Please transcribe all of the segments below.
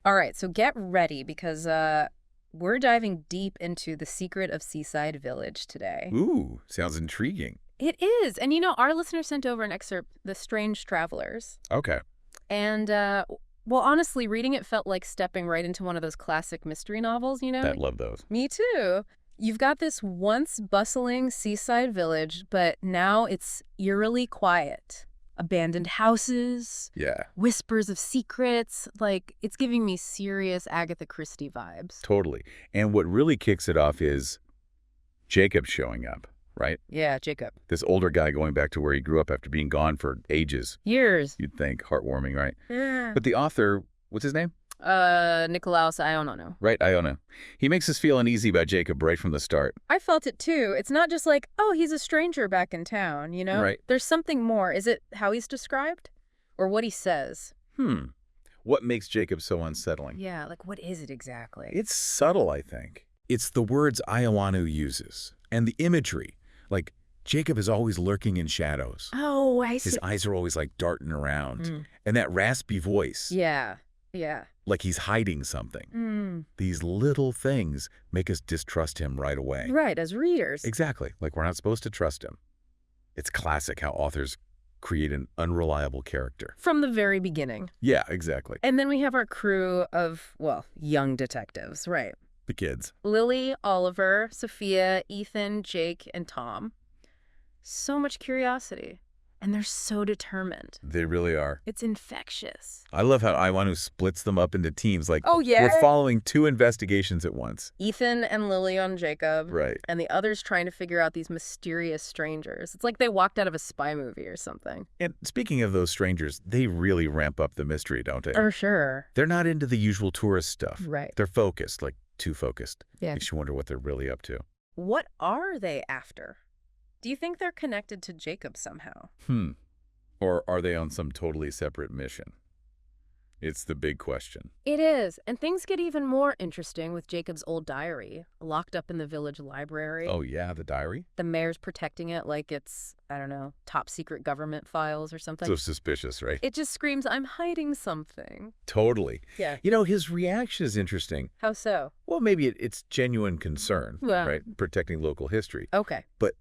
All right, so get ready because we're diving deep into the secret of Seaside Village today. Ooh, sounds intriguing. It is. And our listener sent over an excerpt, The Strange Travelers. Okay. And, well, honestly, reading it felt like stepping right into one of those classic mystery novels, I love those. Me too. You've got this once bustling seaside village, but now it's eerily quiet. Abandoned houses, Yeah, whispers of secrets. Like, it's giving me serious Agatha Christie vibes. totally. And what really kicks it off is Jacob showing up, right? Yeah, Jacob. This older guy going back to where he grew up after being gone for ages. Years. You'd think. Heartwarming, right? Yeah. But the author, what's his name? Nikolaus, I don't know. Right, Iona. He makes us feel uneasy about Jacob right from the start. I felt it too. It's not just like, oh, he's a stranger back in town, Right. There's something more. Is it how he's described? Or what he says? What makes Jacob so unsettling? Yeah, like what is it exactly? It's subtle, I think. It's the words Ioanu uses and the imagery. Like, Jacob is always lurking in shadows. Oh, I see. His eyes are always like darting around. And that raspy voice. Yeah. Like he's hiding something. These little things make us distrust him right away. Right, as readers. Exactly. Like we're not supposed to trust him. It's classic how authors create an unreliable character. From the very beginning. Yeah, exactly. And then we have our crew of, well, young detectives, right? The kids. Lily, Oliver, Sophia, Ethan, Jake, and Tom. So much curiosity. And they're so determined. They really are. It's infectious. I love how Iwanu splits them up into teams. Like, oh, yeah? We're following two investigations at once. Ethan and Lily on Jacob. Right. And the others trying to figure out these mysterious strangers. It's like they walked out of a spy movie or something. And speaking of those strangers, they really ramp up the mystery, don't they? For sure. They're not into the usual tourist stuff. Right. They're focused, like too focused. Yeah. Makes you wonder what they're really up to. What are they after? Do you think they're connected to Jacob somehow? Or are they on some totally separate mission? It's the big question. It is. And things get even more interesting with Jacob's old diary, locked up in the village library. Oh, yeah, the diary? The mayor's protecting it like it's, I don't know, top secret government files or something. So suspicious, right? It just screams, I'm hiding something. Totally. Yeah. His reaction is interesting. How so? Well, maybe it's genuine concern, right? Protecting local history. Okay. But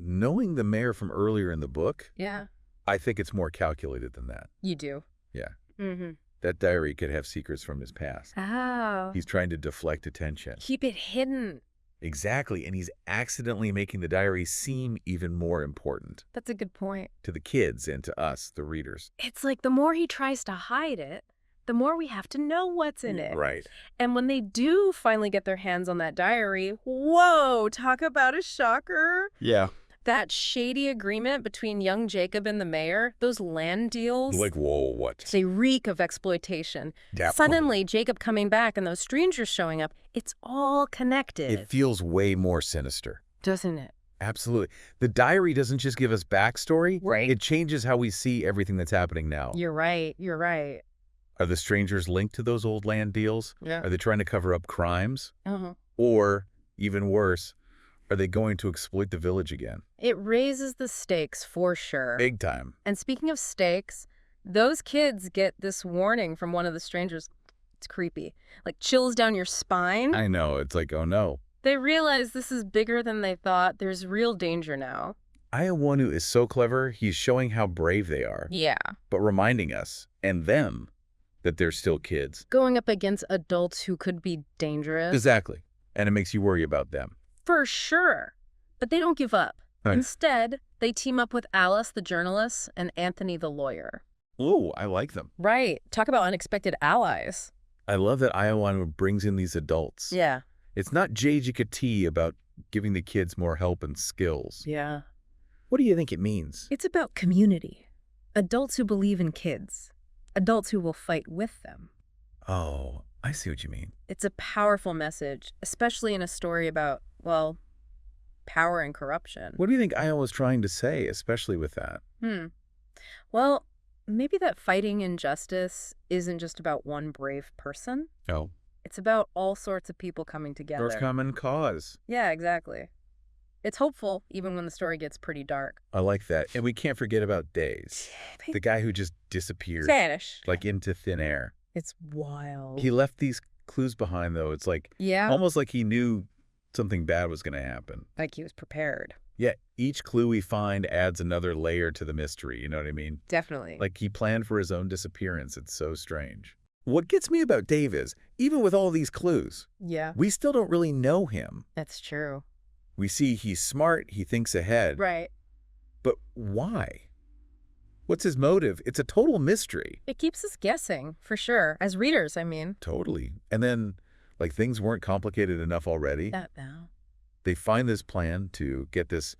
knowing the mayor from earlier in the book, yeah, I think it's more calculated than that. You do? Yeah. Mm-hmm. That diary could have secrets from his past. Oh. He's trying to deflect attention. Keep it hidden. Exactly, and he's accidentally making the diary seem even more important. That's a good point. To the kids and to us, the readers. It's like the more he tries to hide it, the more we have to know what's in it. Right. And when they do finally get their hands on that diary, whoa, talk about a shocker. Yeah. That shady agreement between young Jacob and the mayor, those land deals. Like, whoa, what? They reek of exploitation. Suddenly, Jacob coming back and those strangers showing up, it's all connected. It feels way more sinister. Doesn't it? Absolutely. The diary doesn't just give us backstory. Right. It changes how we see everything that's happening now. You're right. Are the strangers linked to those old land deals? Yeah. Are they trying to cover up crimes? Uh-huh. Or, even worse, are they going to exploit the village again? It raises the stakes for sure. Big time. And speaking of stakes, those kids get this warning from one of the strangers. It's creepy. Like chills down your spine. I know. It's like, oh no. They realize this is bigger than they thought. There's real danger now. Iowanu is so clever, he's showing how brave they are. Yeah. But reminding us, and them, that they're still kids. Going up against adults who could be dangerous. Exactly. And it makes you worry about them. For sure. But they don't give up. Right. Instead, they team up with Alice, the journalist, and Anthony, the lawyer. Ooh, I like them. Right. Talk about unexpected allies. I love that Iowanu brings in these adults. Yeah. It's not JGKT about giving the kids more help and skills. Yeah. What do you think it means? It's about community. Adults who believe in kids. Adults who will fight with them. Oh, I see what you mean. It's a powerful message, especially in a story about, well, power and corruption. What do you think Io was trying to say, especially with that? Well, maybe that fighting injustice isn't just about one brave person. Oh. It's about all sorts of people coming together. There's common cause. Yeah, exactly. It's hopeful, even when the story gets pretty dark. I like that. And we can't forget about Days. The guy who just disappeared. Vanish. Like into thin air. It's wild. He left these clues behind, though. It's like Yeah. almost like he knew something bad was going to happen. Like he was prepared. Yet each clue we find adds another layer to the mystery, you know what I mean? Definitely. Like he planned for his own disappearance. It's so strange. What gets me about Dave is, even with all these clues, yeah, we still don't really know him. that's true. We see he's smart, he thinks ahead. Right. But why? What's his motive? It's a total mystery. It keeps us guessing, for sure. As readers, I mean. Totally. And then, like, things weren't complicated enough already. That now. They find this plan to get this,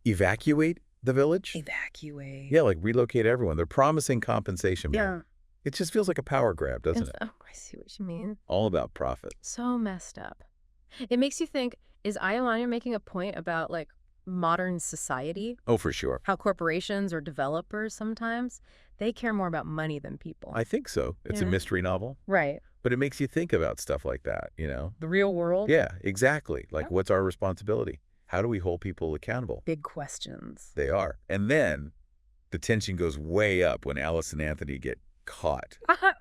evacuate the village. Evacuate. Yeah, like relocate everyone. They're promising compensation. Yeah. It just feels like a power grab, doesn't it? Oh, I see what you mean. All about profit. So messed up. It makes you think, is Iolani making a point about, like, modern society? Oh, for sure. How corporations or developers sometimes, they care more about money than people. I think so. It's a Yeah. mystery novel. Right. But it makes you think about stuff like that, you know? The real world? Yeah, exactly. Like, Yeah. what's our responsibility? How do we hold people accountable? Big questions. They are. And then the tension goes way up when Alice and Anthony get caught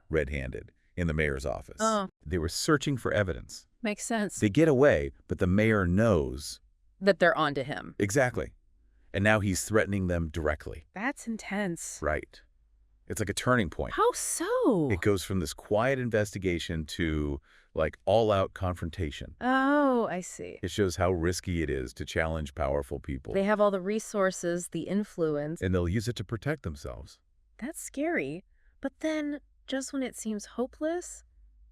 red-handed in the mayor's office. Oh. They were searching for evidence. Makes sense. They get away, but the mayor knows. That they're onto him. Exactly. And now he's threatening them directly. That's intense. Right. It's like a turning point. How so? It goes from this quiet investigation to, like, all-out confrontation. Oh, I see. It shows how risky it is to challenge powerful people. They have all the resources, the influence. And they'll use it to protect themselves. That's scary. But then, just when it seems hopeless,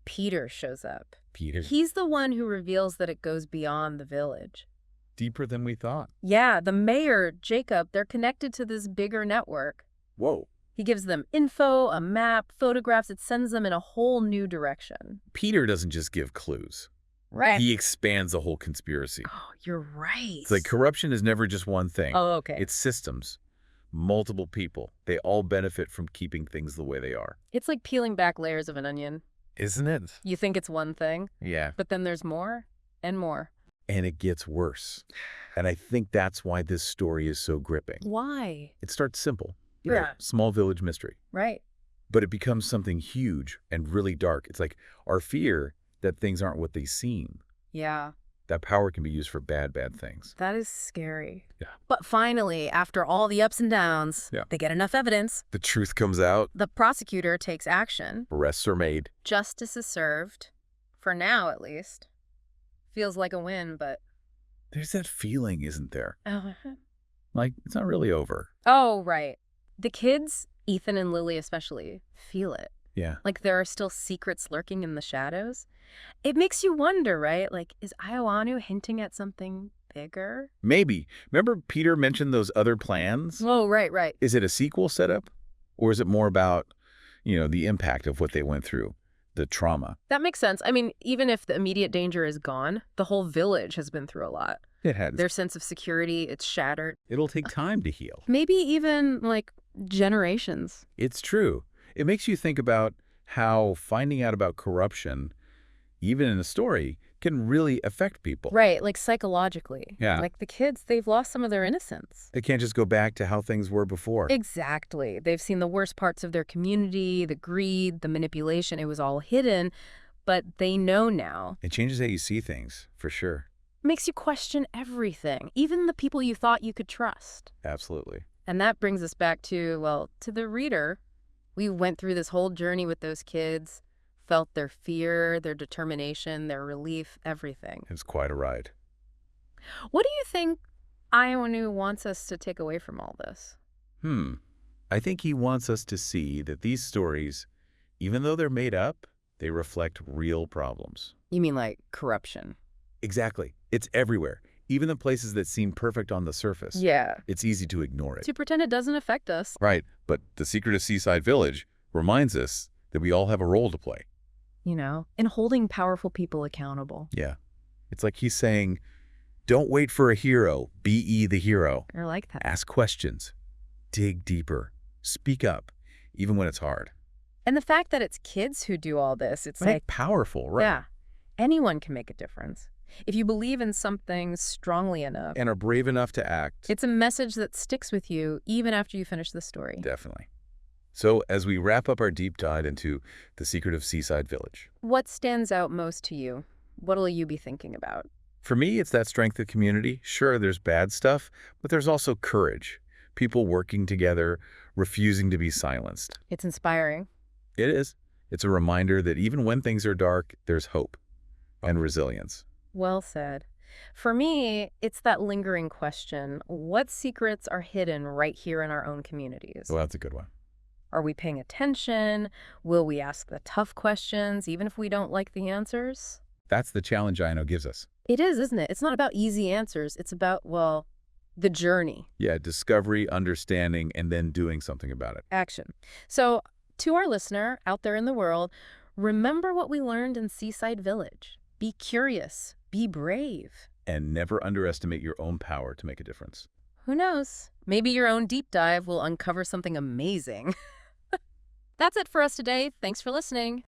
Peter shows up. Peter. He's the one who reveals that it goes beyond the village. Deeper than we thought. Yeah, the mayor, Jacob, they're connected to this bigger network. Whoa. He gives them info, a map, photographs. It sends them in a whole new direction. Peter doesn't just give clues. Right. He expands the whole conspiracy. Oh, you're right. It's like corruption is never just one thing. Oh, okay. It's systems. Multiple people. They all benefit from keeping things the way they are. It's like peeling back layers of an onion. Isn't it? You think it's one thing, Yeah. but then there's more and more. And it gets worse. And I think that's why this story is so gripping. Why? It starts simple. Yeah. Small village mystery. Right. But it becomes something huge and really dark. It's like our fear that things aren't what they seem. Yeah. That power can be used for bad things. That is scary. Yeah. But finally, after all the ups and downs, Yeah. they get enough evidence. The truth comes out. The prosecutor takes action. Arrests are made. Justice is served. For now, at least. Feels like a win, but... There's that feeling, isn't there? Oh, Like, it's not really over. right. The kids, Ethan and Lily especially, feel it. Yeah. Like there are still secrets lurking in the shadows. It makes you wonder, right? Like, is Ioanu hinting at something bigger? Maybe. Remember Peter mentioned those other plans? Oh, right. Is it a sequel setup? Or is it more about, the impact of what they went through? The trauma? That makes sense. I mean, even if the immediate danger is gone, the whole village has been through a lot. It has. Their sense of security, it's shattered. It'll take time to heal. Maybe even, like, generations. It's true. It makes you think about how finding out about corruption, even in a story, can really affect people. Right, like psychologically. Yeah. Like the kids, they've lost some of their innocence. They can't just go back to how things were before. Exactly. They've seen the worst parts of their community, the greed, the manipulation. It was all hidden, but they know now. It changes how you see things, for sure. Makes you question everything, even the people you thought you could trust. Absolutely. And that brings us back to, to the reader. We went through this whole journey with those kids, felt their fear, their determination, their relief, everything. It's quite a ride. What do you think Ioanu wants us to take away from all this? I think he wants us to see that these stories, even though they're made up, they reflect real problems. You mean like corruption? Exactly. It's everywhere. Even the places that seem perfect on the surface. Yeah. It's easy to ignore it. To pretend it doesn't affect us. Right. But the secret of Seaside Village reminds us that we all have a role to play. In holding powerful people accountable. Yeah. It's like he's saying, don't wait for a hero. Be the hero. I like that. Ask questions. Dig deeper. Speak up, even when it's hard. And the fact that it's kids who do all this, it's Right? like, Powerful, right? yeah, anyone can make a difference. If you believe in something strongly enough, And are brave enough to act. it's a message that sticks with you even after you finish the story. Definitely. So as we wrap up our deep dive into the secret of Seaside Village, What stands out most to you? What'll you be thinking about? for me, it's that strength of community. Sure, there's bad stuff, but there's also courage. People working together, refusing to be silenced. It's inspiring. It is. It's a reminder that even when things are dark, there's hope and resilience. Well said. For me, it's that lingering question, what secrets are hidden right here in our own communities? Well, that's a good one. Are we paying attention? Will we ask the tough questions, even if we don't like the answers? That's the challenge Ino gives us. It is, isn't it? It's not about easy answers. It's about, well, the journey, Yeah, discovery, understanding, and then doing something about it. action. So, to our listener out there in the world, remember what we learned in Seaside Village. Be curious, be brave. And never underestimate your own power to make a difference. Who knows? Maybe your own deep dive will uncover something amazing. That's it for us today. Thanks for listening.